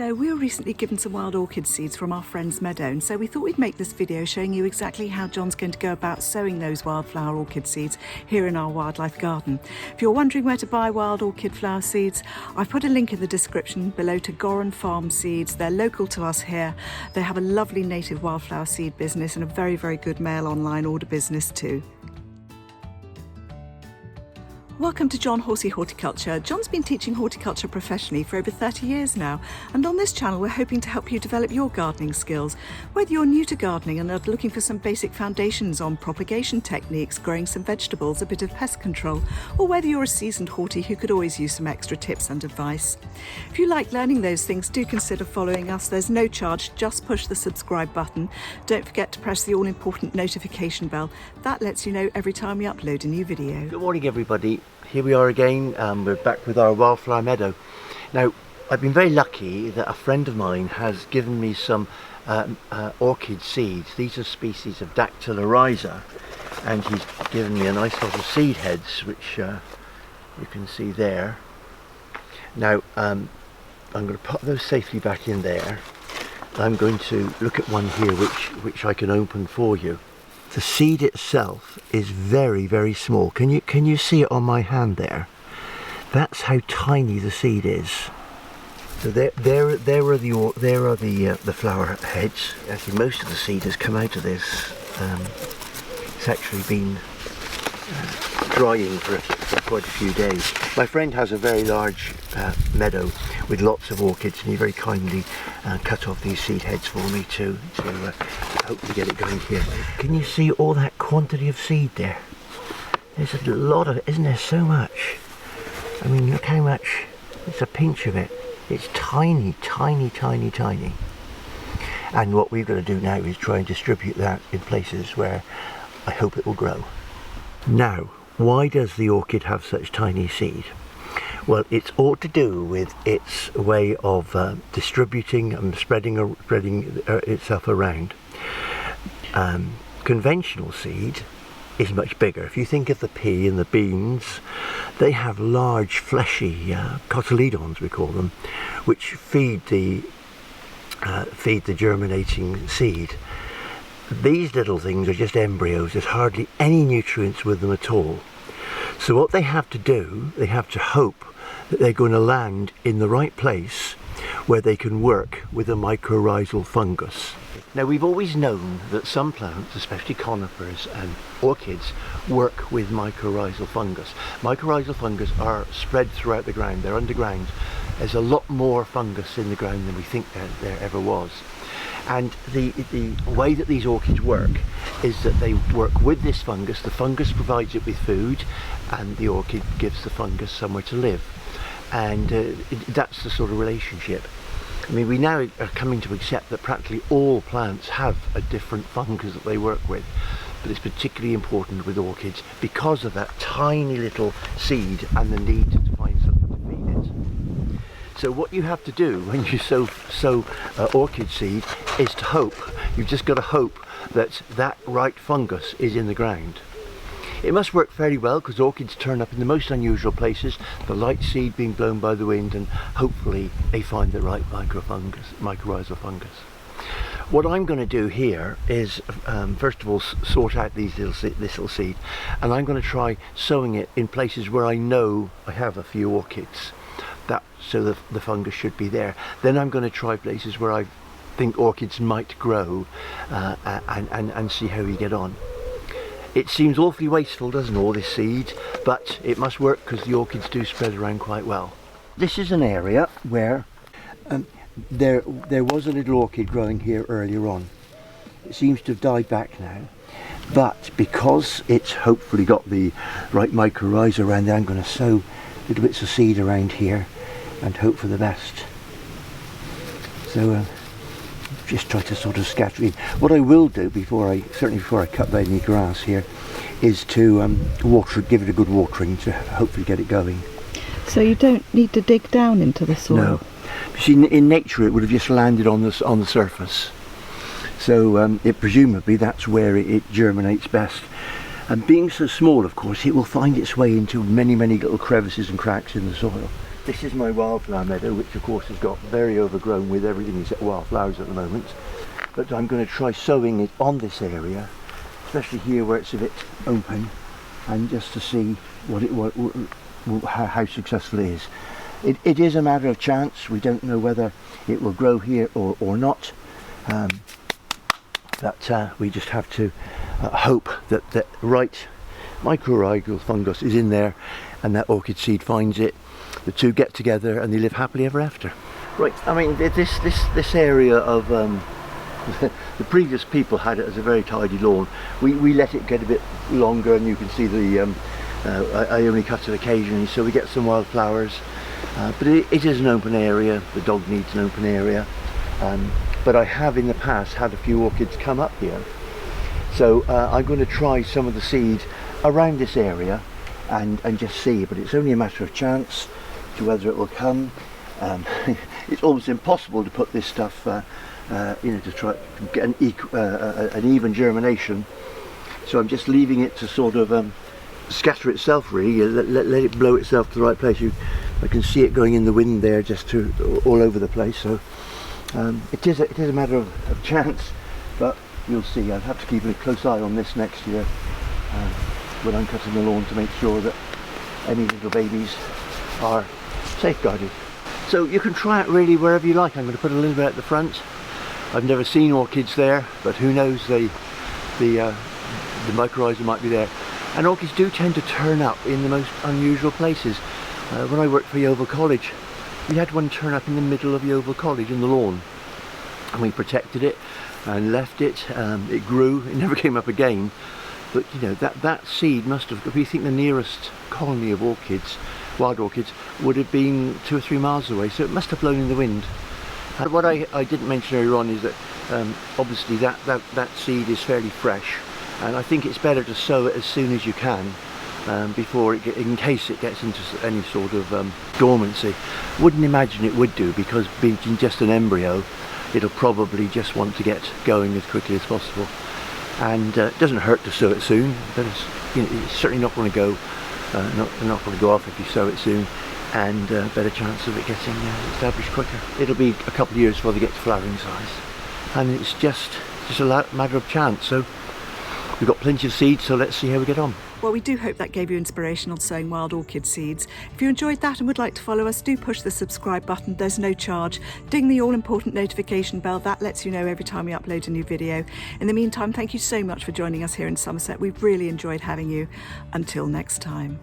Hello, we were recently given some wild orchid seeds from our friend's meadow, and so we thought we'd make this video showing you exactly how John's going to go about sowing those wildflower orchid seeds here in our wildlife garden. If you're wondering where to buy wild orchid flower seeds, I've put a link in the description below to Goren farm seeds. They're local to us here. They have a lovely native wildflower seed business and a very, very good mail online order business too. Welcome to John Horsey Horticulture. John's been teaching horticulture professionally for over 30 years now, and on this channel we're hoping to help you develop your gardening skills. Whether you're new to gardening and are looking for some basic foundations on propagation techniques, growing some vegetables, a bit of pest control, or whether you're a seasoned horty who could always use some extra tips and advice. If you like learning those things, do consider following us. There's no charge, just push the subscribe button. Don't forget to press the all-important notification bell. That lets you know every time we upload a new video. Good morning everybody. Here we are again, we're back with our wildflower meadow. Now, I've been very lucky that a friend of mine has given me some orchid seeds. These are species of Mycorrhyza, and he's given me a nice lot of seed heads, which you can see there. Now, I'm going to put those safely back in there. I'm going to look at one here which I can open for you. The seed itself is very, very small. Can you see it on my hand there? That's how tiny the seed is. So there are the flower heads. Actually, most of the seed has come out of this. It's actually been drying for quite a few days. My friend has a very large meadow with lots of orchids, and he very kindly cut off these seed heads for me to hopefully get it going here. Can you see all that quantity of seed there? There's a lot of it, isn't there? So much. I mean, look how much. It's a pinch of it. It's tiny, tiny, tiny, tiny. And what we've got to do now is try and distribute that in places where I hope it will grow. Now, why does the orchid have such tiny seed? Well, it's all to do with its way of distributing and spreading itself around. Conventional seed is much bigger. If you think of the pea and the beans, they have large fleshy cotyledons, we call them, which feed the germinating seed. These little things are just embryos. There's hardly any nutrients with them at all. So what they have to do, they have to hope that they're going to land in the right place where they can work with a mycorrhizal fungus. Now, we've always known that some plants, especially conifers and orchids, work with mycorrhizal fungus. Mycorrhizal fungus are spread throughout the ground. They're underground. There's a lot more fungus in the ground than we think there ever was. And the way that these orchids work is that they work with this fungus. The fungus provides it with food, and the orchid gives the fungus somewhere to live. And that's the sort of relationship. I mean, we now are coming to accept that practically all plants have a different fungus that they work with, but it's particularly important with orchids because of that tiny little seed and the need to find something to feed it. So what you have to do when you sow orchid seed is to hope. You've just got to hope that that right fungus is in the ground. It must work fairly well because orchids turn up in the most unusual places, the light seed being blown by the wind, and hopefully they find the right mycorrhizal fungus. What I'm going to do here is first of all sort out this little seed, and I'm going to try sowing it in places where I know I have a few orchids. So the fungus should be there. Then I'm going to try places where I think orchids might grow and see how we get on. It seems awfully wasteful, doesn't all this seed, but it must work because the orchids do spread around quite well. This is an area where there was a little orchid growing here earlier on. It seems to have died back now, but because it's hopefully got the right mycorrhiza around there, I'm going to sow little bits of seed around here and hope for the best. So just try to sort of scatter in. What I will do certainly before I cut down any grass here, is to water it, give it a good watering to hopefully get it going. So you don't need to dig down into the soil? No. See, in nature it would have just landed on the surface. So presumably that's where it germinates best. And being so small, of course, it will find its way into many, many little crevices and cracks in the soil. This is my wildflower meadow, which of course has got very overgrown with everything except wildflowers at the moment. But I'm going to try sowing it on this area, especially here where it's a bit open, and just to see how successful it is. It is a matter of chance. We don't know whether it will grow here or not. But we just have to hope that the right mycorrhizal fungus is in there and that orchid seed finds it. The two get together and they live happily ever after. Right, I mean this area of the previous people had it as a very tidy lawn. We let it get a bit longer, and you can see the I only cut it occasionally, so we get some wildflowers. But it is an open area. The dog needs an open area. But I have in the past had a few orchids come up here, so I'm going to try some of the seed around this area and just see, but it's only a matter of chance to whether it will come. It's almost impossible to put this stuff to try to get an even germination, so I'm just leaving it to sort of scatter itself, really. Let it blow itself to the right place. I can see it going in the wind there, just all over the place. So it is a matter of chance, but you'll see. I'll have to keep a close eye on this next year when I'm cutting the lawn, to make sure that any little babies are safeguarded. So you can try it really wherever you like. I'm going to put a little bit at the front. I've never seen orchids there, but who knows, the mycorrhiza might be there. And orchids do tend to turn up in the most unusual places. When I worked for Yeovil College, we had one turn up in the middle of Yeovil College in the lawn, and we protected it and left it. It grew, it never came up again, but you know, that seed must have, if we think the nearest colony of orchids, wild orchids, would have been 2 or 3 miles away, so it must have blown in the wind. And what I didn't mention earlier on is that obviously that seed is fairly fresh, and I think it's better to sow it as soon as you can, before in case it gets into any sort of dormancy. Wouldn't imagine it would do, because being just an embryo, it'll probably just want to get going as quickly as possible. And it doesn't hurt to sow it soon, but it's certainly not going to go not going to go off if you sow it soon, and better chance of it getting established quicker. It'll be a couple of years before they get to flowering size, and it's just a matter of chance. So we've got plenty of seeds, so let's see how we get on. Well, we do hope that gave you inspiration on sowing wild orchid seeds. If you enjoyed that and would like to follow us, do push the subscribe button. There's no charge. Ding the all-important notification bell. That lets you know every time we upload a new video. In the meantime, thank you so much for joining us here in Somerset. We've really enjoyed having you. Until next time.